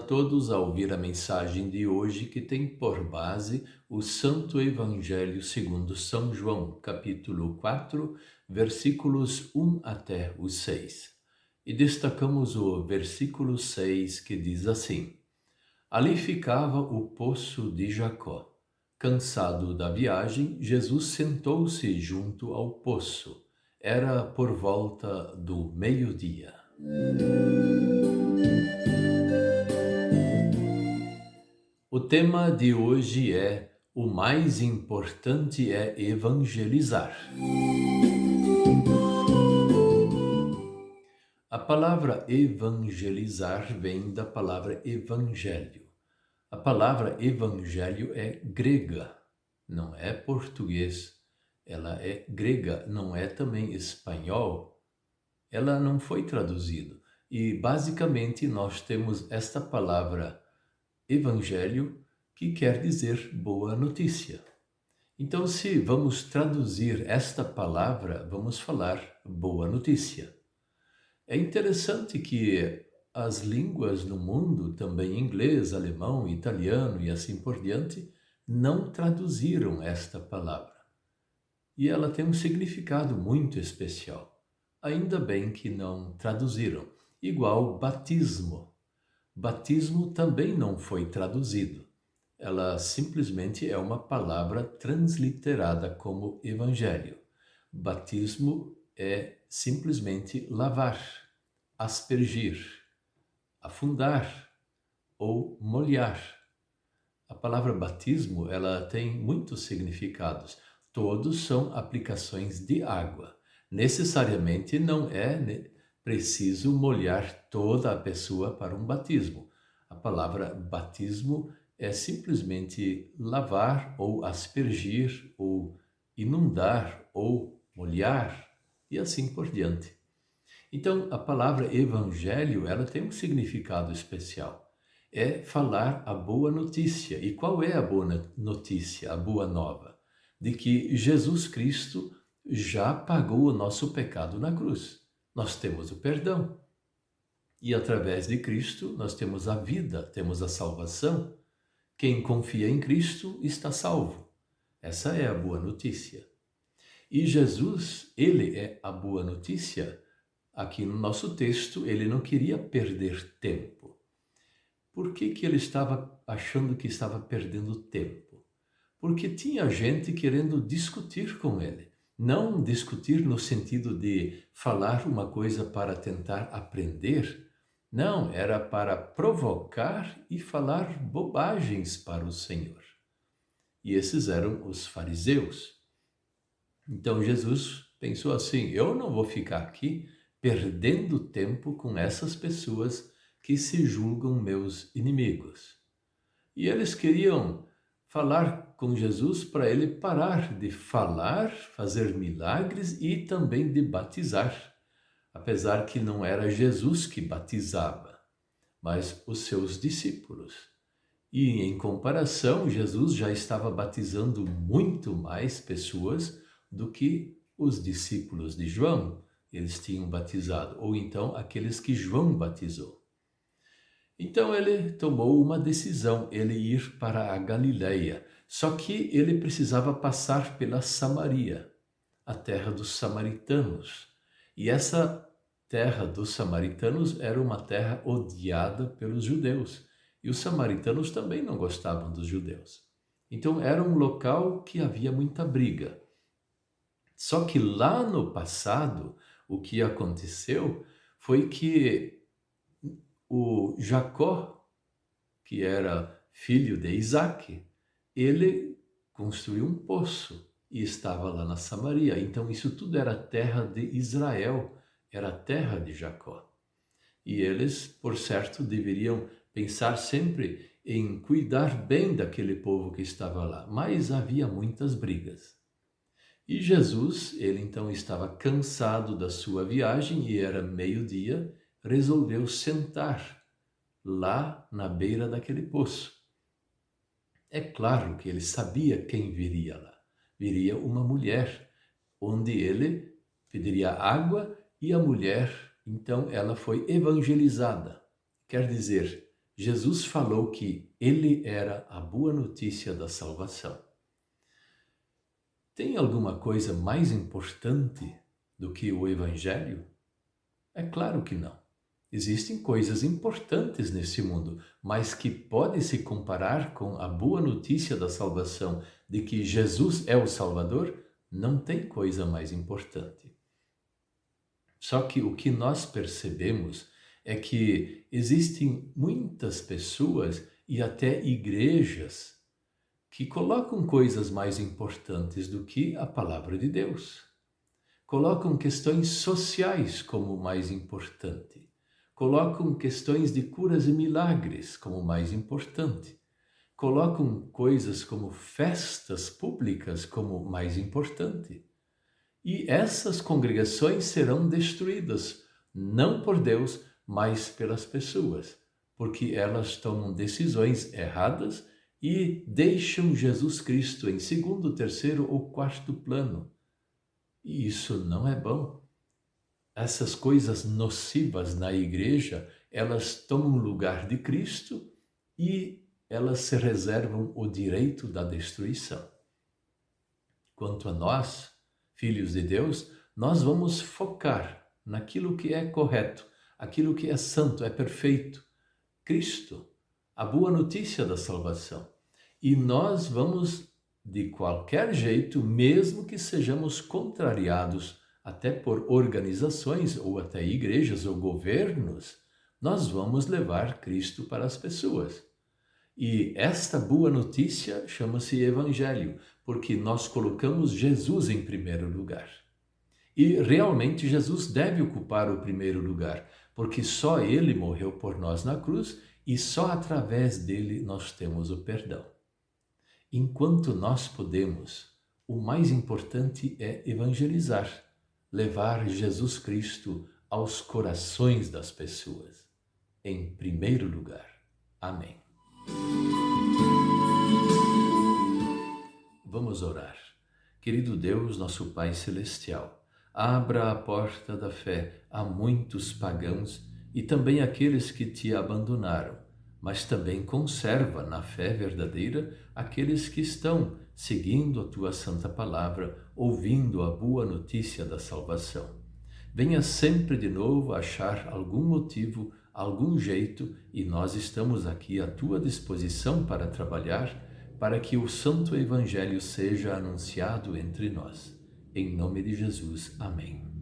todos a ouvir a mensagem de hoje que tem por base o Santo Evangelho segundo São João, capítulo 4, versículos 1 até o 6. E destacamos o versículo 6 que diz assim: Ali ficava o poço de Jacó. Cansado da viagem, Jesus sentou-se junto ao poço. Era por volta do meio-dia. O tema de hoje é: o mais importante é evangelizar. A palavra evangelizar vem da palavra evangelho. A palavra evangelho é grega, não é português. Ela é grega, não é também espanhol. Ela não foi traduzida. E basicamente nós temos esta palavra evangelho, que quer dizer boa notícia. Então, se vamos traduzir esta palavra, vamos falar boa notícia. É interessante que as línguas no mundo, também inglês, alemão, italiano e assim por diante, não traduziram esta palavra. E ela tem um significado muito especial. Ainda bem que não traduziram. Igual batismo. Batismo também não foi traduzido. Ela simplesmente é uma palavra transliterada como evangelho. Batismo é simplesmente lavar, aspergir, afundar ou molhar. A palavra batismo, ela tem muitos significados. Todos são aplicações de água. Necessariamente não é preciso molhar toda a pessoa para um batismo. A palavra batismo é simplesmente lavar ou aspergir ou inundar ou molhar e assim por diante. Então, a palavra evangelho, ela tem um significado especial. É falar a boa notícia. E qual é a boa notícia, a boa nova? De que Jesus Cristo já pagou o nosso pecado na cruz. Nós temos o perdão. E através de Cristo, nós temos a vida, temos a salvação. Quem confia em Cristo está salvo. Essa é a boa notícia. E Jesus, ele é a boa notícia. Aqui no nosso texto, ele não queria perder tempo. Por que ele estava achando que estava perdendo tempo? Porque tinha gente querendo discutir com ele. Não discutir no sentido de falar uma coisa para tentar aprender. Não, era para provocar e falar bobagens para o Senhor. E esses eram os fariseus. Então Jesus pensou assim: eu não vou ficar aqui perdendo tempo com essas pessoas que se julgam meus inimigos. E eles queriam falar com Jesus para ele parar de falar, fazer milagres e também de batizar, apesar que não era Jesus que batizava, mas os seus discípulos. E em comparação, Jesus já estava batizando muito mais pessoas do que os discípulos de João eles tinham batizado, ou então aqueles que João batizou. Então ele tomou uma decisão, ele ir para a Galileia. Só que ele precisava passar pela Samaria, a terra dos samaritanos. E essa terra dos samaritanos era uma terra odiada pelos judeus. E os samaritanos também não gostavam dos judeus. Então era um local que havia muita briga. Só que lá no passado, o que aconteceu foi que o Jacó, que era filho de Isaac, ele construiu um poço e estava lá na Samaria. Então isso tudo era terra de Israel, era terra de Jacó. E eles, por certo, deveriam pensar sempre em cuidar bem daquele povo que estava lá, mas havia muitas brigas. E Jesus, ele então estava cansado da sua viagem e era meio-dia, resolveu sentar lá na beira daquele poço. É claro que ele sabia quem viria lá. Viria uma mulher, onde ele pediria água e a mulher, então ela foi evangelizada. Quer dizer, Jesus falou que ele era a boa notícia da salvação. Tem alguma coisa mais importante do que o Evangelho? É claro que não. Existem coisas importantes nesse mundo, mas que pode se comparar com a boa notícia da salvação, de que Jesus é o Salvador? Não tem coisa mais importante. Só que o que nós percebemos é que existem muitas pessoas e até igrejas que colocam coisas mais importantes do que a palavra de Deus. Colocam questões sociais como mais importante. Colocam questões de curas e milagres como mais importante. Colocam coisas como festas públicas como mais importante. E essas congregações serão destruídas, não por Deus, mas pelas pessoas, porque elas tomam decisões erradas e deixam Jesus Cristo em segundo, terceiro ou quarto plano. E isso não é bom. Essas coisas nocivas na igreja, elas tomam o lugar de Cristo e elas se reservam o direito da destruição. Quanto a nós, filhos de Deus, nós vamos focar naquilo que é correto, aquilo que é santo, é perfeito. Cristo, a boa notícia da salvação. E nós vamos, de qualquer jeito, mesmo que sejamos contrariados até por organizações ou até igrejas ou governos, nós vamos levar Cristo para as pessoas. E esta boa notícia chama-se Evangelho, porque nós colocamos Jesus em primeiro lugar. E realmente Jesus deve ocupar o primeiro lugar, porque só Ele morreu por nós na cruz e só através dele nós temos o perdão. Enquanto nós podemos, o mais importante é evangelizar, levar Jesus Cristo aos corações das pessoas, em primeiro lugar. Amém. Vamos orar. Querido Deus, nosso Pai Celestial, abra a porta da fé a muitos pagãos e também àqueles que te abandonaram, mas também conserva na fé verdadeira aqueles que estão seguindo a tua santa palavra, ouvindo a boa notícia da salvação. Venha sempre de novo achar algum motivo, algum jeito, e nós estamos aqui à tua disposição para trabalhar, para que o Santo Evangelho seja anunciado entre nós. Em nome de Jesus. Amém.